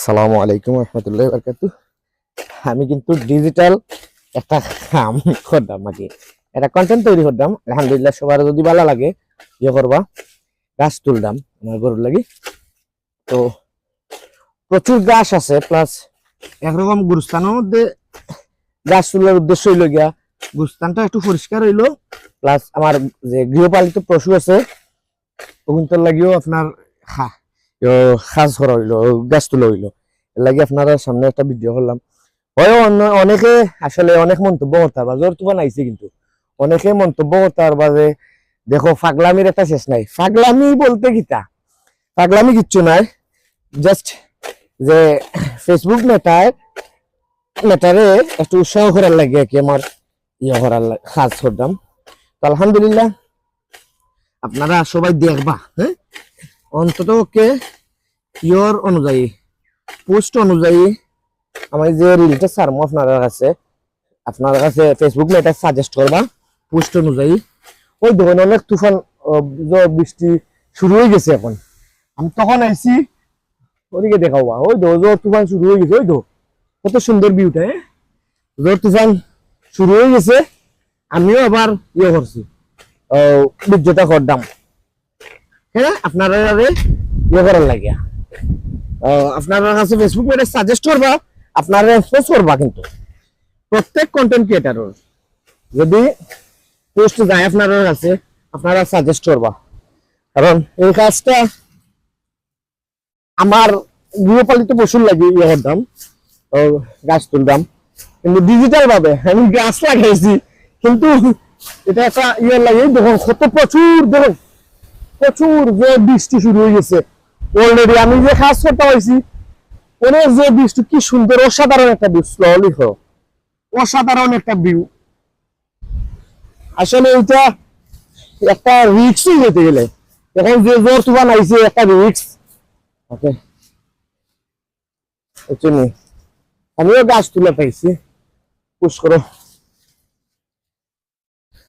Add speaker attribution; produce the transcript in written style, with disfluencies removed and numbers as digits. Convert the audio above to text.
Speaker 1: আসসালামু আলাইকুম রহমতুল্লাহ বারকাতু। আমি কিন্তু ডিজিটাল একটা কাম করলাম আর কি, একটা কন্টেন্ট তৈরি করলাম। আলহামদুলিল্লাহ সবার যদি ভালো লাগে ইয়ে করবা, গাছ তুললাম আমার গরুর লাগি। তো প্রচুর গাছ আছে, প্লাস একরকম গুরুস্থানের মধ্যে গাছ তোলার উদ্দেশ্য হইল গিয়া গুরুস্থানটা একটু পরিষ্কার হইলো, প্লাস আমার যে গৃহপালিত পশু আছে ওগুলোর লাগিও আপনার খাস করা হইলো, গাছ তোলা হইলো। এর লাগে আপনারা সামনে একটা ভিডিও করলাম। হয় অনেকে আসলে অনেক মন্তব্য করতে পারবা, জোর তুফান আইছে কিন্তু অনেকে মন্তব্য করতে পারবা যে দেখো পাগলামির একটা শেষ নাই। পাগলামি বলতে কিতা, পাগলামি কিচ্ছু নাই, জাস্ট যে ফেসবুক মেটারে একটু উৎসাহ করার লাগে আর কি, আমার ইয়ে করার কাজ করলাম। তো আলহামদুলিল্লাহ আপনারা সবাই দেখবা, হ্যাঁ অন্তত ওকে ইয়র অনুযায়ী পোস্ট অনুযায়ী আমি যে রিলটা ছাড়বো আপনার কাছে ফেসবুক মেটা সাজেস্ট করবা পোস্ট অনুযায়ী। ওই দেখুন অনেক তুফান বৃষ্টি শুরু হয়ে গেছে এখন। আমি তখন আইছি ওদিকে দেখাবা, ওই জোর তুফান শুরু হয়ে গেছে। ওই তো কত সুন্দর ভিউটা, হ্যাঁ জোর তুফান শুরু হয়ে গেছে। আমিও আবার ইয়ে করছি, ভিডিওটা করলাম, হ্যাঁ আপনারা ইয়ে করার লাগে। আপনার কাছে ফেসবুক পেজে সাজেস্ট করবা, আপনারা পোস্ট করবা। কিন্তু প্রত্যেক কন্টেন্ট ক্রিয়েটরের যদি পোস্ট যায় আপনার কাছে, আপনারা সাজেস্ট করবা। কারণ এই কাজটা আমার গৃহপালিত পশুর লাগে ইয়ে করতাম, গাছ তুলতাম, কিন্তু ডিজিটাল ভাবে আমি গাছ লাগাইছি। কিন্তু এটা একটা ইয়ে লাগে, দেখুন কত প্রচুর যে বৃষ্টি শুরু হয়ে গেছে অলরেডি। আমি যে কাজ করতে পারছি অনেক যে বৃষ্টি, কি সুন্দর অসাধারণ একটা ভিউ, স্লোলি হো অসাধারণ একটা ভিউ। আসলে এটা একটা রিক্সই যেতে গেলে, এখন যে জোর তুফান আইছে একটা রিক্স। ওকে আমিও গাছ তুলে পাইছি, পুশ করো।